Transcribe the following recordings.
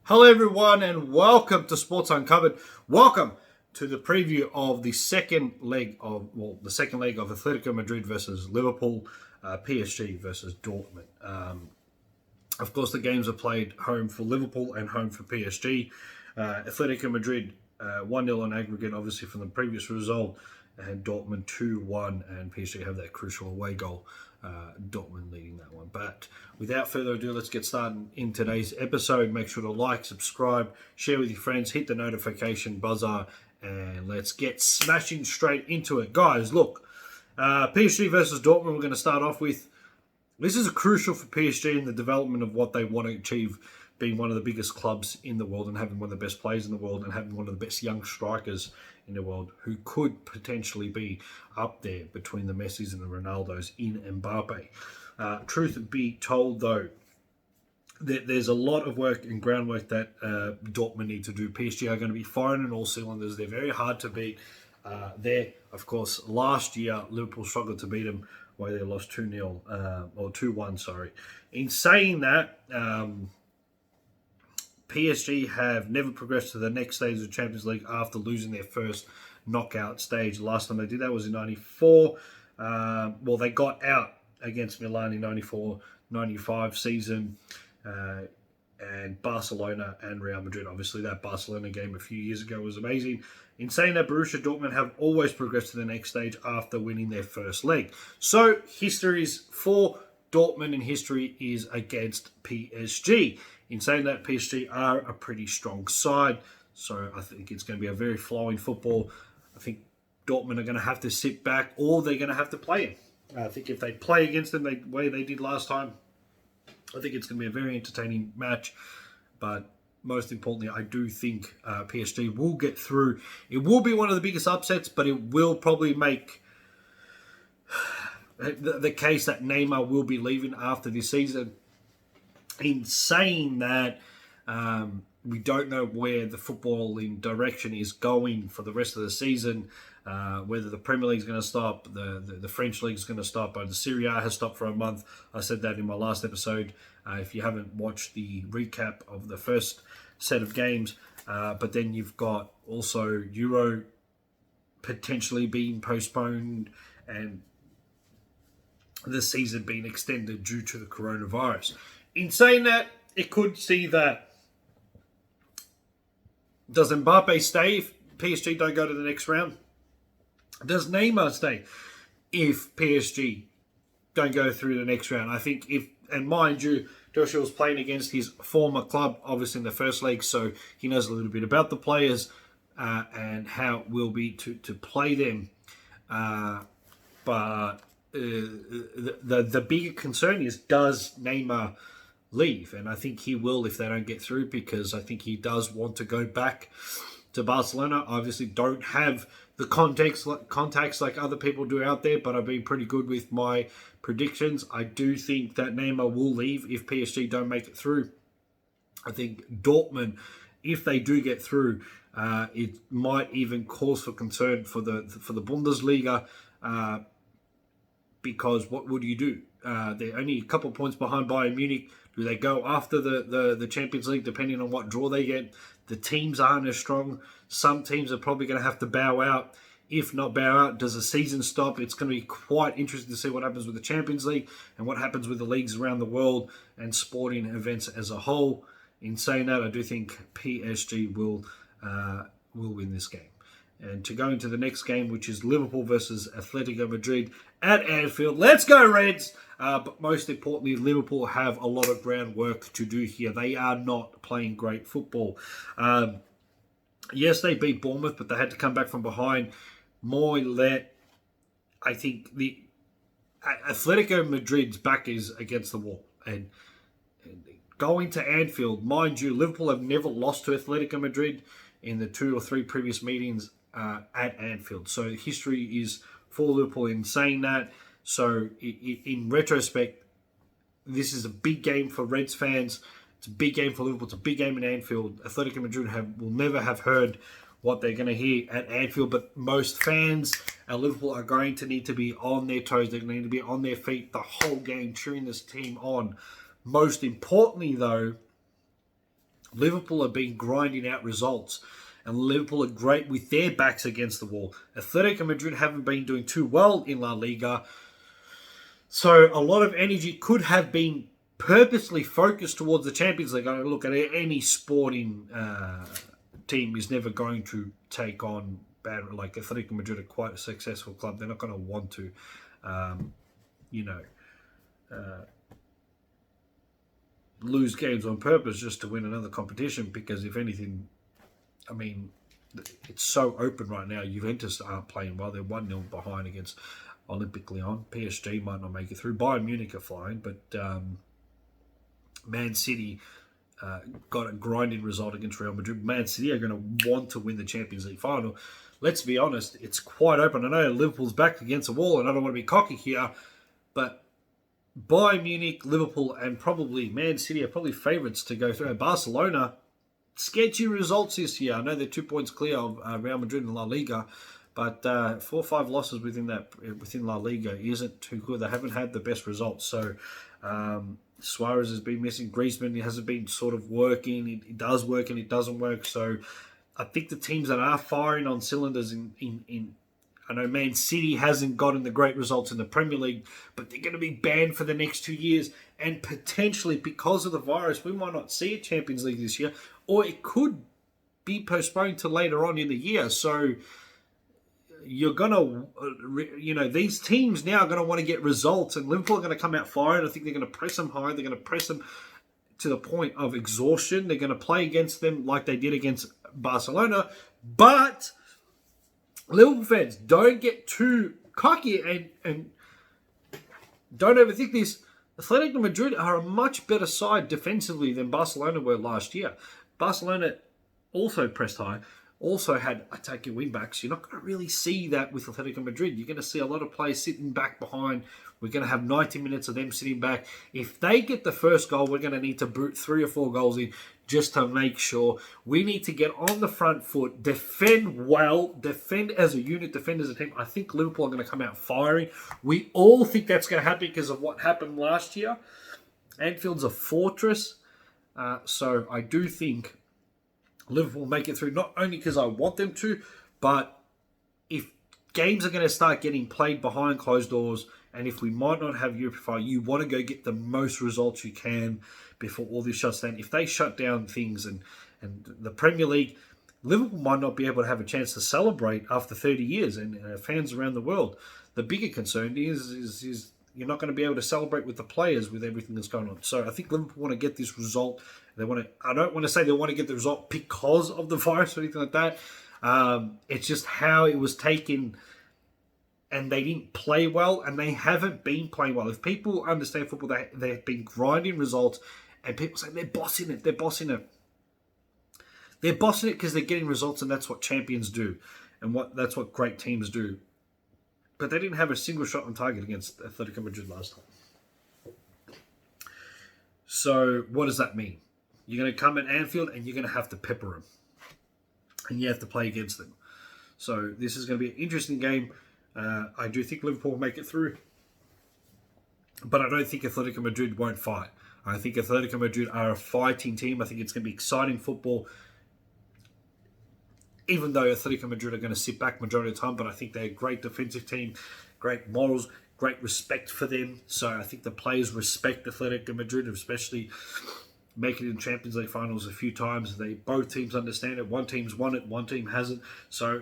Hello everyone and welcome to Sports Uncovered. Welcome to the preview of the second leg of Athletico Madrid versus Liverpool, PSG versus Dortmund. Of course, the games are played home for Liverpool and home for PSG. Athletico Madrid 1-0 on aggregate, obviously from the previous result, and Dortmund 2-1, and PSG have that crucial away goal. Dortmund leading that one. But without further ado, let's get started in today's episode. Make sure to like, subscribe, share with your friends, hit the notification buzzer, and let's get smashing straight into it. Guys, look, PSG versus Dortmund, we're going to start off with. This is crucial for PSG in the development of what they want to achieve, being one of the biggest clubs in the world and having one of the best players in the world and having one of the best young strikers in the world who could potentially be up there between the Messis and the Ronaldos in Mbappe. Truth be told, though, there's a lot of work and groundwork that Dortmund need to do. PSG are going to be firing on all cylinders. They're very hard to beat. Of course, last year, Liverpool struggled to beat them where they lost 2-0, or 2-1, sorry. In saying that, PSG have never progressed to the next stage of the Champions League after losing their first knockout stage. Last time they did that was in 94. They got out against Milan in 94-95 season, and Barcelona and Real Madrid. Obviously, that Barcelona game a few years ago was amazing. In saying that, Borussia Dortmund have always progressed to the next stage after winning their first leg. So, history's for Dortmund in history is against PSG. In saying that, PSG are a pretty strong side, so I think it's going to be a very flowing football. I think Dortmund are going to have to sit back, or they're going to have to play him. I think if they play against them the way they did last time, I think it's going to be a very entertaining match. But most importantly, I do think PSG will get through. It will be one of the biggest upsets, but it will probably make the case that Neymar will be leaving after this season. In saying that, we don't know where the footballing direction is going for the rest of the season, whether the Premier League is going to stop, the French League is going to stop, or the Serie A has stopped for a month. I said that in my last episode. If you haven't watched the recap of the first set of games, but then you've got also Euro potentially being postponed and the season being extended due to the coronavirus. In saying that, it could see that does Mbappe stay if PSG don't go to the next round? Does Neymar stay if PSG don't go through the next round? I think and mind you, Joshua was playing against his former club, obviously in the first leg, so he knows a little bit about the players and how it will be to play them. But the bigger concern is, does Neymar leave? And I think he will if they don't get through, because I think he does want to go back to Barcelona. Obviously don't have the contacts like other people do out there, but I've been pretty good with my predictions. I do think that Neymar will leave if PSG don't make it through. I think Dortmund, if they do get through, it might even cause for concern for the Bundesliga, because what would you do? They're only a couple of points behind Bayern Munich. Do they go after the Champions League, depending on what draw they get? The teams aren't as strong. Some teams are probably going to have to bow out. If not bow out, does the season stop? It's going to be quite interesting to see what happens with the Champions League and what happens with the leagues around the world and sporting events as a whole. In saying that, I do think PSG will win this game. And to go into the next game, which is Liverpool versus Athletico Madrid at Anfield. Let's go, Reds! But most importantly, Liverpool have a lot of groundwork to do here. They are not playing great football. Yes, they beat Bournemouth, but they had to come back from behind. I think the Athletico Madrid's back is against the wall. And going to Anfield, mind you, Liverpool have never lost to Athletico Madrid in the 2 or 3 previous meetings at Anfield. So history is for Liverpool in saying that. So in retrospect, this is a big game for Reds fans. It's a big game for Liverpool. It's a big game in Anfield. Atletico Madrid will never have heard what they're going to hear at Anfield, but most fans at Liverpool are going to need to be on their toes. They're going to need to be on their feet the whole game, cheering this team on. Most importantly, though, Liverpool have been grinding out results, and Liverpool are great with their backs against the wall. Atletico Madrid haven't been doing too well in La Liga, so a lot of energy could have been purposely focused towards the Champions League. I look at any sporting team is never going to take on bad. Like Atletico Madrid are quite a successful club. They're not going to want to, lose games on purpose just to win another competition. Because if anything, I mean, it's so open right now. Juventus aren't playing well. They're 1-0 behind against Olympique Lyon. PSG might not make it through. Bayern Munich are flying, but Man City got a grinding result against Real Madrid. Man City are going to want to win the Champions League final. Let's be honest, it's quite open. I know Liverpool's back against the wall, and I don't want to be cocky here, but Bayern Munich, Liverpool, and probably Man City are probably favourites to go through. And Barcelona, sketchy results this year. I know they're 2 points clear of Real Madrid in La Liga, but 4 or 5 losses within La Liga isn't too good. They haven't had the best results. So Suarez has been missing. Griezmann hasn't been sort of working. It does work and it doesn't work. So I think the teams that are firing on cylinders in I know Man City hasn't gotten the great results in the Premier League, but they're going to be banned for the next 2 years. And potentially, because of the virus, we might not see a Champions League this year, or it could be postponed to later on in the year. So you're going to, these teams now are going to want to get results, and Liverpool are going to come out firing. I think they're going to press them hard. They're going to press them to the point of exhaustion. They're going to play against them like they did against Barcelona. But Liverpool fans, don't get too cocky and don't overthink this. Athletico Madrid are a much better side defensively than Barcelona were last year. Barcelona also pressed high, also had attacking wing-backs. You're not going to really see that with Atletico Madrid. You're going to see a lot of players sitting back behind. We're going to have 90 minutes of them sitting back. If they get the first goal, we're going to need to boot 3 or 4 goals in just to make sure. We need to get on the front foot, defend well, defend as a unit, defend as a team. I think Liverpool are going to come out firing. We all think that's going to happen because of what happened last year. Anfield's a fortress. So I do think Liverpool will make it through, not only because I want them to, but if games are going to start getting played behind closed doors, and if we might not have Europe, you want to go get the most results you can before all this shuts down. If they shut down things and the Premier League, Liverpool might not be able to have a chance to celebrate after 30 years, and fans around the world. The bigger concern is you're not going to be able to celebrate with the players with everything that's going on. So I think Liverpool want to get this result. I don't want to say they want to get the result because of the virus or anything like that. It's just how it was taken, and they didn't play well, and they haven't been playing well. If people understand football, they've been grinding results, and people say they're bossing it. They're bossing it. They're bossing it because they're getting results, and that's what champions do, and that's what great teams do. But they didn't have a single shot on target against Atletico Madrid last time. So what does that mean? You're going to come at Anfield, and you're going to have to pepper them, and you have to play against them. So this is going to be an interesting game. I do think Liverpool will make it through, but I don't think Atletico Madrid won't fight. I think Atletico Madrid are a fighting team. I think it's going to be exciting football, even though Atletico Madrid are going to sit back majority of the time, but I think they're a great defensive team, great morals, great respect for them. So I think the players respect Atletico Madrid, especially making it in Champions League finals a few times. Both teams understand it. One team's won it, one team hasn't. So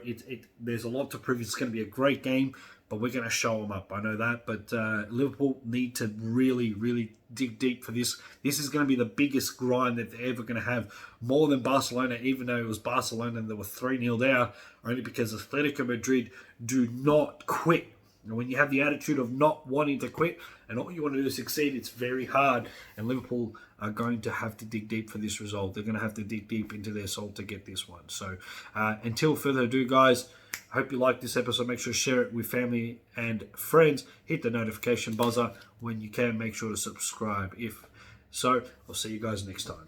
there's a lot to prove. It's going to be a great game, but we're going to show them up. I know that. But Liverpool need to really, really dig deep for this. This is going to be the biggest grind that they're ever going to have. More than Barcelona, even though it was Barcelona and they were 3-0 down, only because Atletico Madrid do not quit. And when you have the attitude of not wanting to quit and all you want to do is succeed, it's very hard. And Liverpool are going to have to dig deep for this result. They're going to have to dig deep into their soul to get this one. So until further ado, guys, I hope you liked this episode. Make sure to share it with family and friends. Hit the notification buzzer when you can. Make sure to subscribe. I'll see you guys next time.